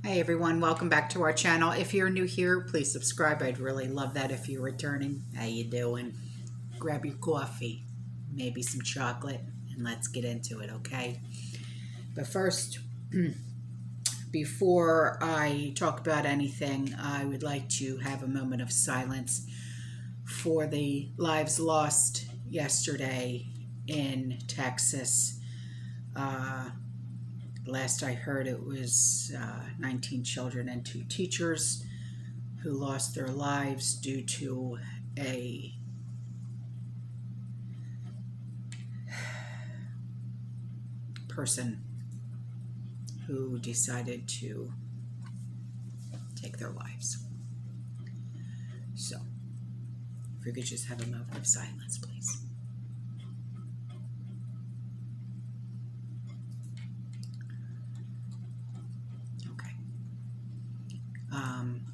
Hey everyone, welcome back to our channel. If you're new here, please subscribe. I'd really love that if you're returning. How you doing? Grab your coffee, maybe some chocolate, and let's get into it, okay? But first, before I talk about anything, I would like to have a moment of silence for the lives lost yesterday in Texas. Last I heard, it was 19 children and 2 teachers who lost their lives due to a person who decided to take their lives. So, if we could just have a moment of silence, please.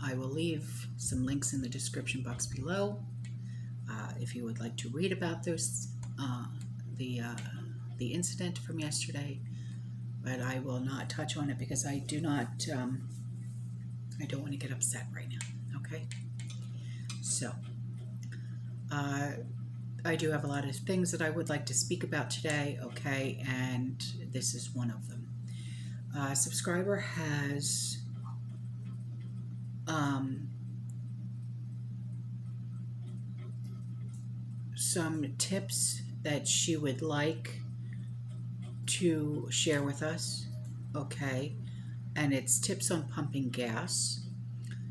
I will leave some links in the description box below if you would like to read about those the incident from yesterday, but I will not touch on it because I don't want to get upset right now. Okay, so I do have a lot of things that I would like to speak about today. Okay, and this is one of them. A subscriber has some tips that she would like to share with us, okay? And it's tips on pumping gas.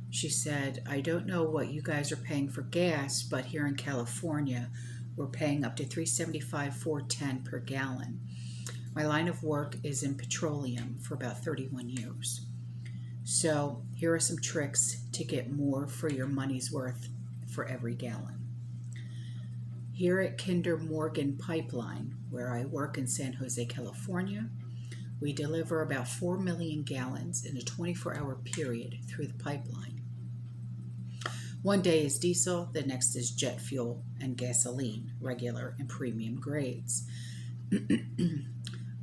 She said, I don't know what you guys are paying for gas, but here in California, we're paying up to $3.75, $4.10 per gallon. My line of work is in petroleum for about 31 years. So here are some tricks to get more for your money's worth for every gallon. Here at Kinder Morgan Pipeline, where I work in San Jose, California, we deliver about 4 million gallons in a 24-hour period through the pipeline. One day is diesel, the next is jet fuel and gasoline, regular and premium grades.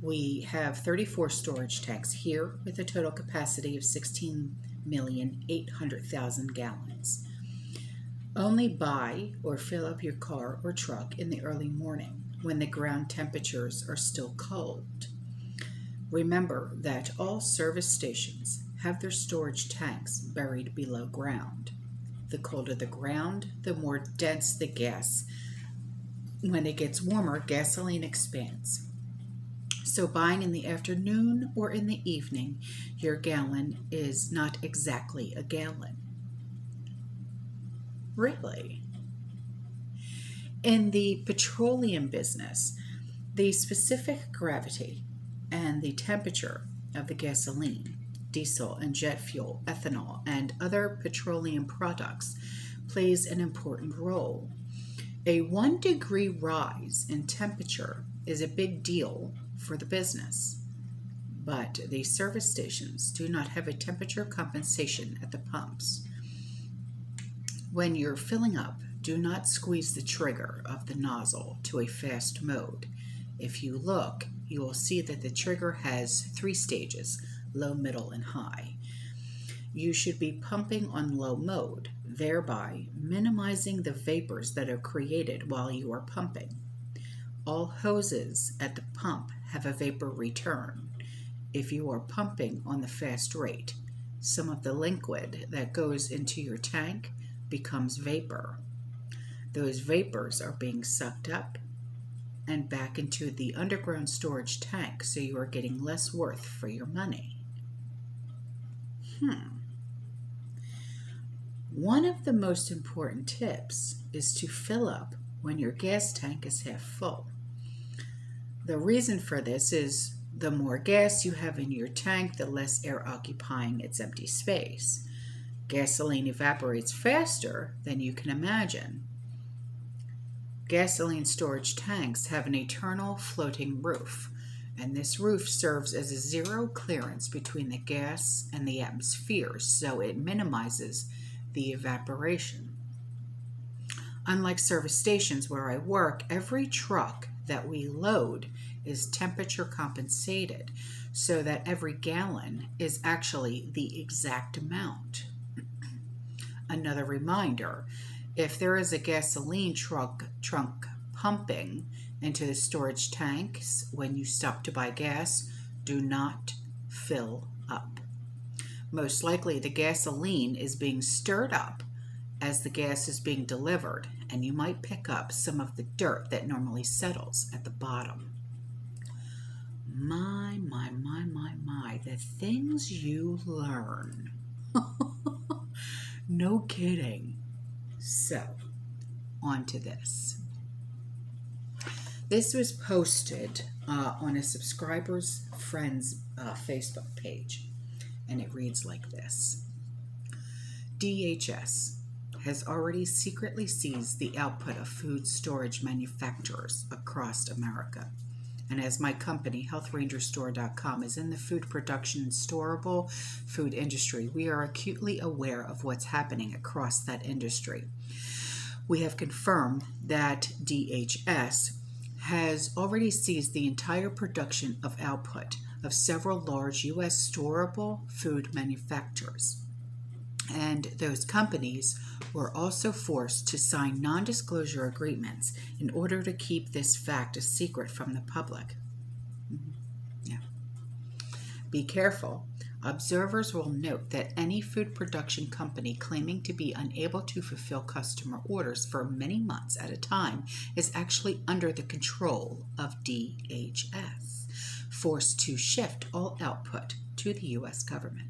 We have 34 storage tanks here with a total capacity of 16,800,000 gallons. Only buy or fill up your car or truck in the early morning when the ground temperatures are still cold. Remember that all service stations have their storage tanks buried below ground. The colder the ground, the more dense the gas. When it gets warmer, gasoline expands. So buying in the afternoon or in the evening, your gallon is not exactly a gallon. Really? In the petroleum business, the specific gravity and the temperature of the gasoline, diesel and jet fuel, ethanol, and other petroleum products plays an important role. A 1 degree rise in temperature is a big deal for the business, but the service stations do not have a temperature compensation at the pumps. When you're filling up, do not squeeze the trigger of the nozzle to a fast mode. If you look, you will see that the trigger has 3 stages, low, middle, and high. You should be pumping on low mode, thereby minimizing the vapors that are created while you are pumping. All hoses at the pump have a vapor return. If you are pumping on the fast rate, some of the liquid that goes into your tank becomes vapor. Those vapors are being sucked up and back into the underground storage tank, so you are getting less worth for your money. One of the most important tips is to fill up when your gas tank is half full. The reason for this is the more gas you have in your tank, the less air occupying its empty space. Gasoline evaporates faster than you can imagine. Gasoline storage tanks have an eternal floating roof, and this roof serves as a zero clearance between the gas and the atmosphere, so it minimizes the evaporation. Unlike service stations where I work, every truck that we load is temperature compensated. so that every gallon is actually the exact amount. Another reminder, if there is a gasoline trunk pumping into the storage tanks when you stop to buy gas, do not fill up. Most likely the gasoline is being stirred up as the gas is being delivered, and you might pick up some of the dirt that normally settles at the bottom. My, the things you learn. No kidding. So, on to this. This was posted on a subscriber's friend's Facebook page, and it reads like this. DHS has already secretly seized the output of food storage manufacturers across America. And as my company, HealthRangerStore.com, is in the food production and storable food industry, we are acutely aware of what's happening across that industry. We have confirmed that DHS has already seized the entire production of output of several large U.S. storable food manufacturers. And those companies were also forced to sign non-disclosure agreements in order to keep this fact a secret from the public. Yeah. Be careful. Observers will note that any food production company claiming to be unable to fulfill customer orders for many months at a time is actually under the control of DHS, forced to shift all output to the U.S. government.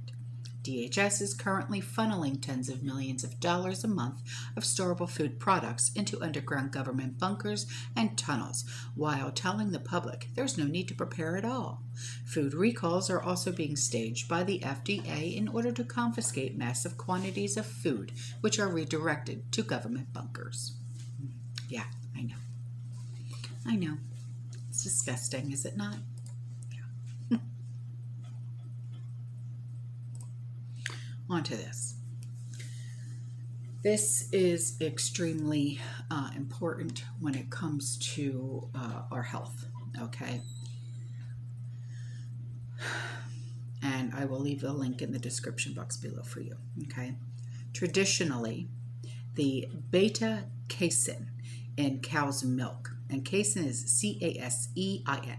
DHS is currently funneling tens of millions of dollars a month of storable food products into underground government bunkers and tunnels, while telling the public there's no need to prepare at all. Food recalls are also being staged by the FDA in order to confiscate massive quantities of food, which are redirected to government bunkers. Yeah, I know. I know. It's disgusting, is it not? On to this. This is extremely important when it comes to our health, okay? And I will leave the link in the description box below for you, okay? Traditionally, the beta-casein in cow's milk, and casein is C-A-S-E-I-N,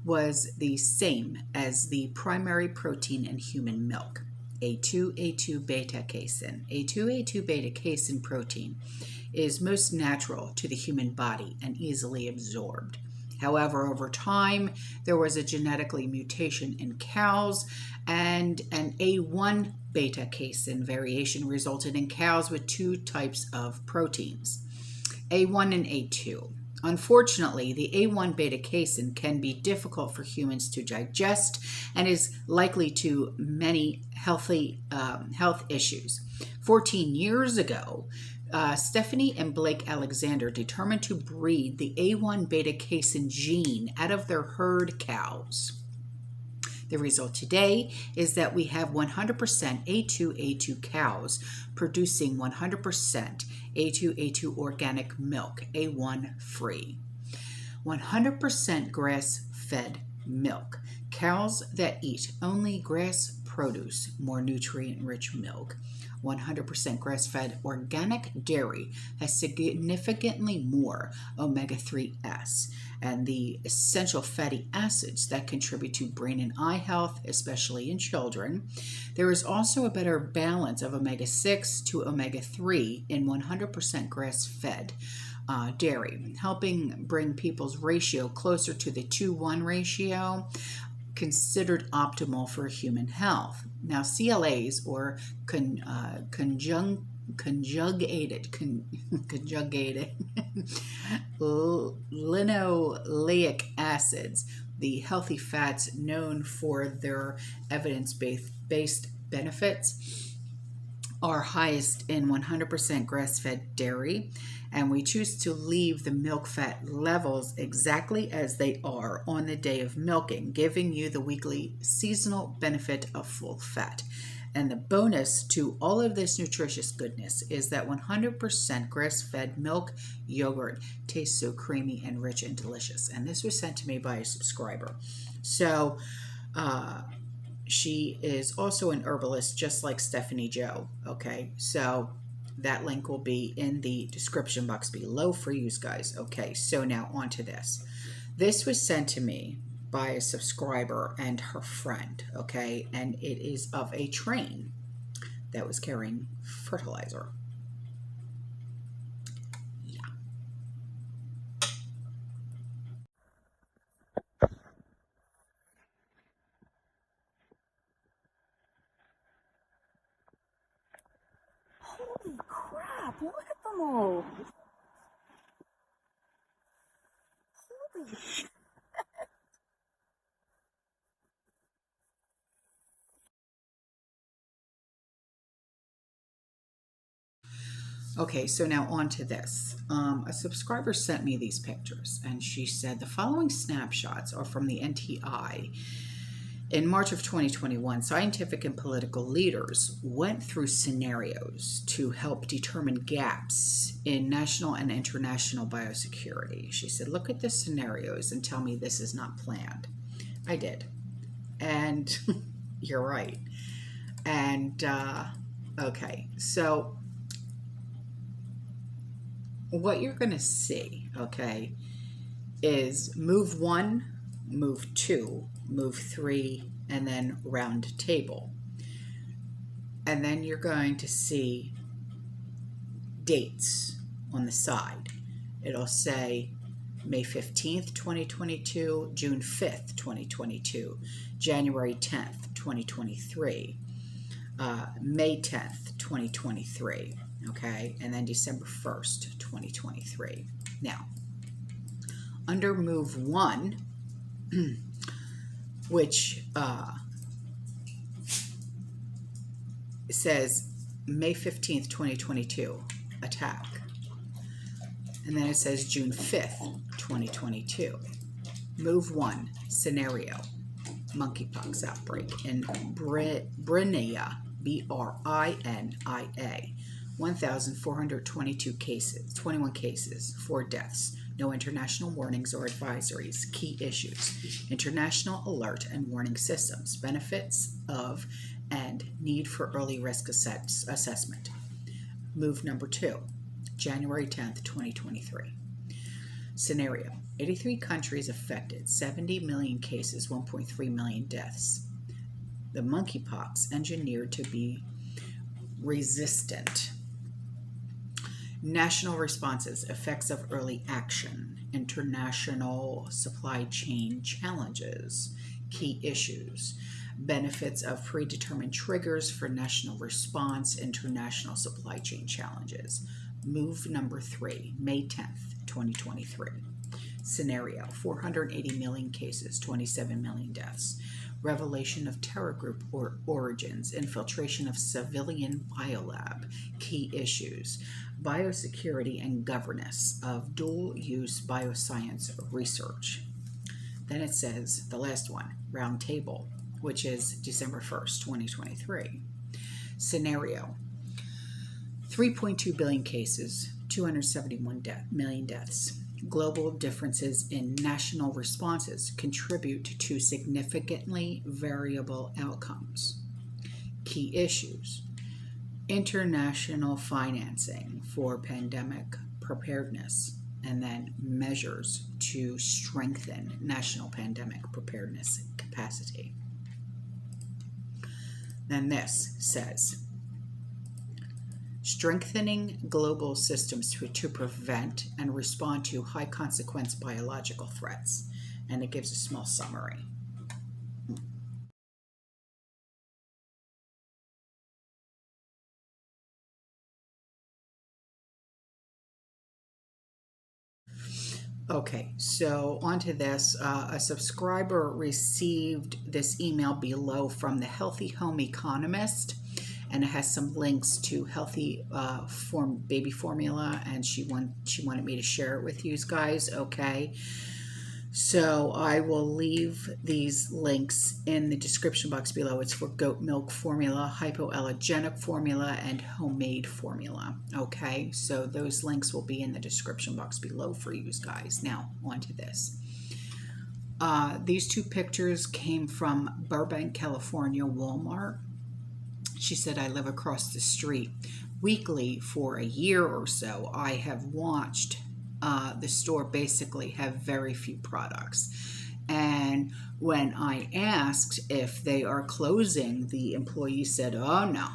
was the same as the primary protein in human milk. A2 beta casein. A2 beta casein protein is most natural to the human body and easily absorbed. However, over time, there was a genetically mutation in cows, and an A1 beta casein variation resulted in cows with two types of proteins, A1 and A2. Unfortunately, the A1 beta casein can be difficult for humans to digest and is likely to many health issues. 14 years ago, Stephanie and Blake Alexander determined to breed the A1 beta casein gene out of their herd cows. The result today is that we have 100% A2 cows producing 100% A2 organic milk, A1 free. 100% grass-fed milk. Cows that eat only grass produce more nutrient-rich milk. 100% grass-fed organic dairy has significantly more omega-3s and the essential fatty acids that contribute to brain and eye health, especially in children. There is also a better balance of omega-6 to omega-3 in 100% grass-fed dairy, helping bring people's ratio closer to the 2:1 ratio considered optimal for human health. Now, CLAs, or conjugated linoleic acids, the healthy fats known for their evidence-based benefits, are highest in 100% grass-fed dairy, and we choose to leave the milk fat levels exactly as they are on the day of milking, giving you the weekly seasonal benefit of full fat. And the bonus to all of this nutritious goodness is that 100% grass-fed milk yogurt tastes so creamy and rich and delicious. And this was sent to me by a subscriber. So She is also an herbalist, just like Stephanie Joe. Okay, so that link will be in the description box below for you guys. Okay, so now on to this. This was sent to me by a subscriber and her friend. Okay, and it is of a train that was carrying fertilizer. Yeah. Holy crap, look at them all. Holy. Okay, so now on to this. A subscriber sent me these pictures, and she said the following snapshots are from the NTI. In March of 2021, scientific and political leaders went through scenarios to help determine gaps in national and international biosecurity. She said, look at the scenarios and tell me this is not planned. I did. And you're right. And, okay, so what you're going to see, okay, is move 1, move 2, move 3, and then round table. And then you're going to see dates on the side. It'll say May 15th, 2022, June 5th, 2022, January 10th, 2023, May 10th, 2023, okay, and then December 1st, 2023. Now, under move 1, which says May 15th, 2022, attack. And then it says June 5th, 2022. Move 1, scenario, monkeypox outbreak in Brinia, B-R-I-N-I-A. 1,422 cases, 21 cases, 4 deaths. No international warnings or advisories. Key issues: international alert and warning systems, benefits of and need for early risk assessment. Move number 2, January 10th, 2023. Scenario: 83 countries affected, 70 million cases, 1.3 million deaths. The monkeypox engineered to be resistant. National responses, effects of early action, international supply chain challenges, key issues, benefits of predetermined triggers for national response, international supply chain challenges. Move number 3, May 10th, 2023. Scenario: 480 million cases, 27 million deaths. Revelation of terror group origins, infiltration of civilian biolab, key issues, biosecurity and governance of dual-use bioscience research. Then it says the last one, round table, which is December 1st, 2023. Scenario: 3.2 billion cases, 271 million deaths. Global differences in national responses contribute to significantly variable outcomes. Key issues: international financing for pandemic preparedness, and then measures to strengthen national pandemic preparedness capacity. Then this says, strengthening global systems to prevent and respond to high consequence biological threats. And it gives a small summary. Okay, so onto this. A subscriber received this email below from the Healthy Home Economist, and it has some links to healthy baby formula, and she wanted me to share it with you guys. Okay, so I will leave these links in the description box below. It's for goat milk formula, hypoallergenic formula, and homemade formula. Okay, so those links will be in the description box below for you guys. Now, on to this. These two pictures came from Burbank, California, Walmart. She said, I live across the street. Weekly for a year or so, I have watched the store basically have very few products. And when I asked if they are closing, the employee said, oh no,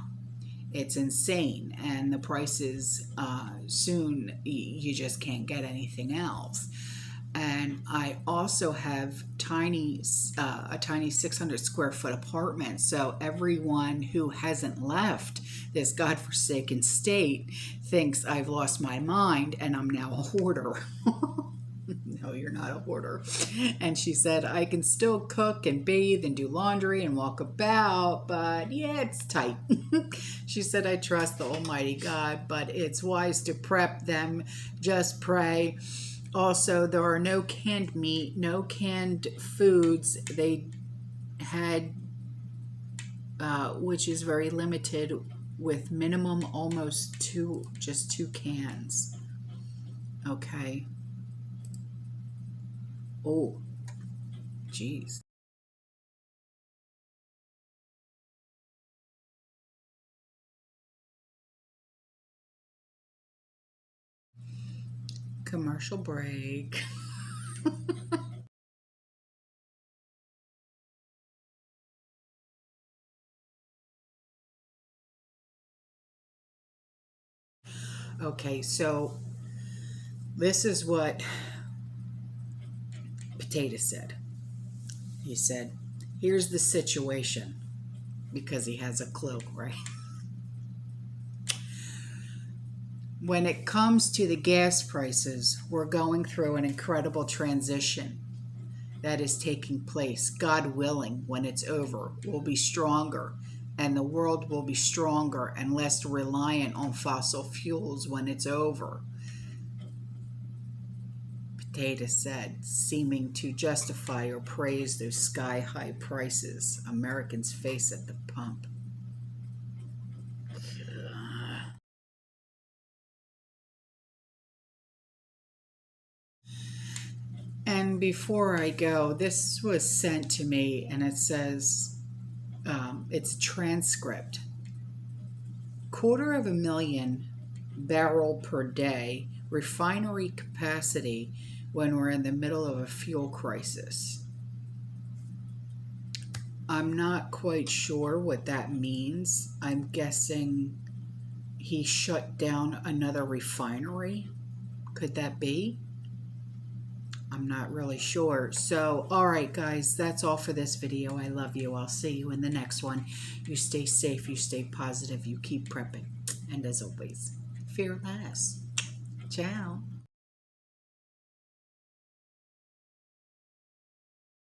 it's insane. And the prices soon, you just can't get anything else. And I also have a tiny 600 square foot apartment. So everyone who hasn't left this godforsaken state thinks I've lost my mind and I'm now a hoarder. No, you're not a hoarder. And she said, I can still cook and bathe and do laundry and walk about, but yeah, it's tight. She said, I trust the Almighty God, but it's wise to prep them. Just pray. Also, there are no canned meat, no canned foods. They had, which is very limited, with minimum almost just two cans. Okay. Oh, geez. Commercial break. Okay, so this is what Potato said. He said, here's the situation, because he has a clue, right? When it comes to the gas prices, we're going through an incredible transition that is taking place. God willing, when it's over, we'll be stronger, and the world will be stronger and less reliant on fossil fuels when it's over. Potato said, seeming to justify or praise those sky-high prices Americans face at the pump. And before I go, this was sent to me, and it says, it's a transcript. 250,000 barrel per day refinery capacity when we're in the middle of a fuel crisis. I'm not quite sure what that means. I'm guessing he shut down another refinery. Could that be? I'm not really sure. So, all right, guys, that's all for this video. I love you. I'll see you in the next one. You stay safe. You stay positive. You keep prepping. And as always, fear less. Ciao.